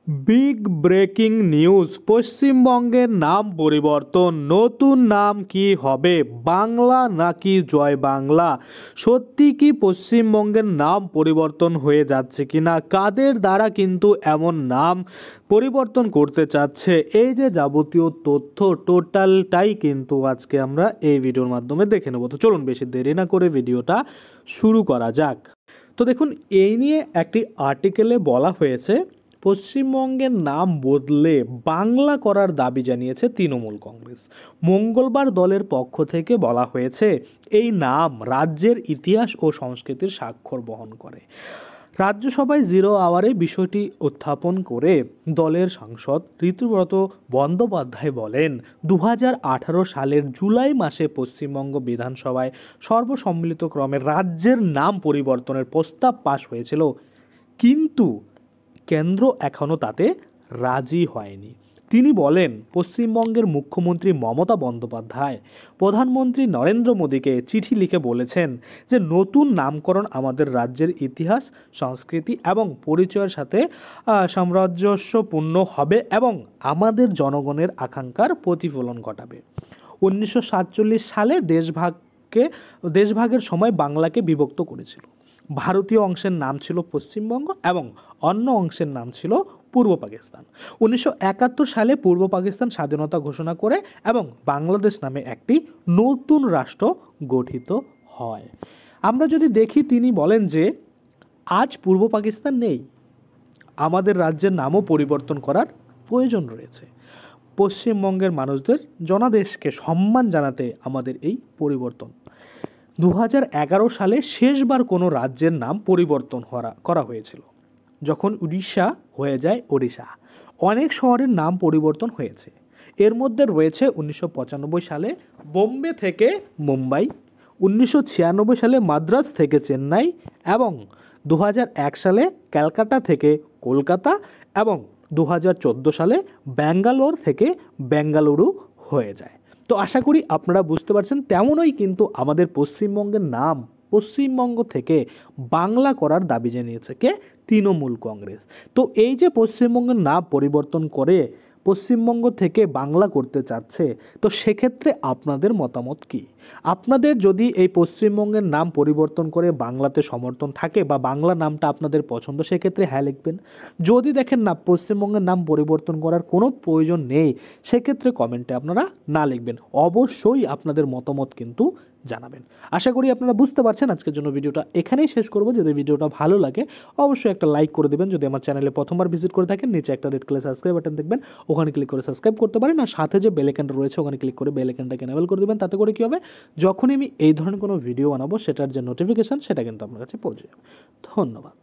Big breaking news, পশ্চিমবঙ্গের নাম পরিবর্তন। নতুন নাম কি হবে, বাংলা নাকি জয় বাংলা? সত্যি কি পশ্চিমবঙ্গের নাম পরিবর্তন হয়ে যাচ্ছে কিনা, কাদের দ্বারা কিন্তু এমন নাম পরিবর্তন করতে চাচ্ছে, এই যে যাবতীয় তথ্য টোটালটাই কিন্তু আজকে আমরা এই ভিডিওর মাধ্যমে দেখে নেব। তো চলুন বেশি দেরি না করে ভিডিওটা শুরু করা যাক। তো দেখুন, এই নিয়ে একটি আর্টিকেলে বলা হয়েছে পশ্চিমবঙ্গের নাম বদলে বাংলা করার দাবি জানিয়েছে তৃণমূল কংগ্রেস। মঙ্গলবার দলের পক্ষ থেকে বলা হয়েছে এই নাম রাজ্যের ইতিহাস ও সংস্কৃতির স্বাক্ষর বহন করে। রাজ্যসভায় জিরো আওয়ারে বিষয়টি উত্থাপন করে দলের সাংসদ ঋতুব্রত বন্দ্যোপাধ্যায় বলেন, 2018 সালের জুলাই মাসে পশ্চিমবঙ্গ বিধানসভায় সর্বসম্মিলিতক্রমে রাজ্যের নাম পরিবর্তনের প্রস্তাব পাশ হয়েছিল, কিন্তু কেন্দ্র এখনও তাতে রাজি হয়নি। তিনি বলেন, পশ্চিমবঙ্গের মুখ্যমন্ত্রী মমতা বন্দ্যোপাধ্যায় প্রধানমন্ত্রী নরেন্দ্র মোদীকে চিঠি লিখে বলেছেন যে নতুন নামকরণ আমাদের রাজ্যের ইতিহাস, সংস্কৃতি এবং পরিচয়ের সাথে সামঞ্জস্যপূর্ণ হবে এবং আমাদের জনগণের আকাঙ্ক্ষার প্রতিফলন ঘটাবে। 1947 সালে দেশভাগের সময় বাংলাকে বিভক্ত করেছিল। ভারতীয় অংশের নাম ছিল পশ্চিমবঙ্গ এবং অন্য অংশের নাম ছিল পূর্ব পাকিস্তান। 1971 সালে পূর্ব পাকিস্তান স্বাধীনতা ঘোষণা করে এবং বাংলাদেশ নামে একটি নতুন রাষ্ট্র গঠিত হয়। আমরা যদি দেখি, তিনি বলেন যে আজ পূর্ব পাকিস্তান নেই, আমাদের রাজ্যের নামও পরিবর্তন করার প্রয়োজন রয়েছে। পশ্চিমবঙ্গের মানুষদের জনাদেশকে সম্মান জানাতে আমাদের এই পরিবর্তন। 2011 সালে শেষবার কোনো রাজ্যের নাম পরিবর্তন করা হয়েছিল, যখন উড়িষ্যা হয়ে যায় ওড়িশা। অনেক শহরের নাম পরিবর্তন হয়েছে, এর মধ্যে রয়েছে 1995 সালে বোম্বে থেকে মুম্বাই, 1996 সালে মাদ্রাজ থেকে চেন্নাই এবং 2001 সালে ক্যালকাটা থেকে কলকাতা এবং 2014 সালে ব্যাঙ্গালোর থেকে বেঙ্গালুরু হয়ে যায়। তো আশা করি আপনারা বুঝতে পারছেন, তেমনই কিন্তু আমাদের পশ্চিমবঙ্গের নাম পশ্চিমবঙ্গ থেকে বাংলা করার দাবি জানিয়েছে কে? তৃণমূল কংগ্রেস। তো এই যে পশ্চিমবঙ্গের নাম পরিবর্তন করে পশ্চিমবঙ্গ থেকে বাংলা করতে চাচ্ছে, তো সেক্ষেত্রে আপনাদের মতামত কি? আপনাদের যদি এই পশ্চিমবঙ্গের নাম পরিবর্তন করে বাংলাতে সমর্থন থাকে বা বাংলা নামটা আপনাদের পছন্দ, সেক্ষেত্রে হ্যাঁ লিখবেন। যদি দেখেন না পশ্চিমবঙ্গের নাম পরিবর্তন করার কোনো প্রয়োজন নেই, সেক্ষেত্রে কমেন্টে আপনারা না লিখবেন। অবশ্যই আপনাদের মতামত কিন্তু জানাবেন। আশা করি আপনারা বুঝতে পারছেন। আজকের জন্য ভিডিওটা এখানেই শেষ করব। যদি ভিডিওটা ভালো লাগে অবশ্যই একটা লাইক করে দেবেন। যদি আমার চ্যানেলে প্রথমবার ভিজিট করে থাকেন, নিচে একটা রেড কালার সাবস্ক্রাইব বাটন দেখবেন, ওখানে ক্লিক করে সাবস্ক্রাইব করতে পারেন। আর সাথে যে বেল আইকনটা রয়েছে ওখানে ক্লিক করে বেল আইকনটাকে এনেবল করে দেবেন। তাতে করে কী হবে, যখনই আমি এই ধরনের কোনো ভিডিও বানাবো সেটার যে নোটিফিকেশান সেটা কিন্তু আপনার কাছে পৌঁছে যাবে। ধন্যবাদ।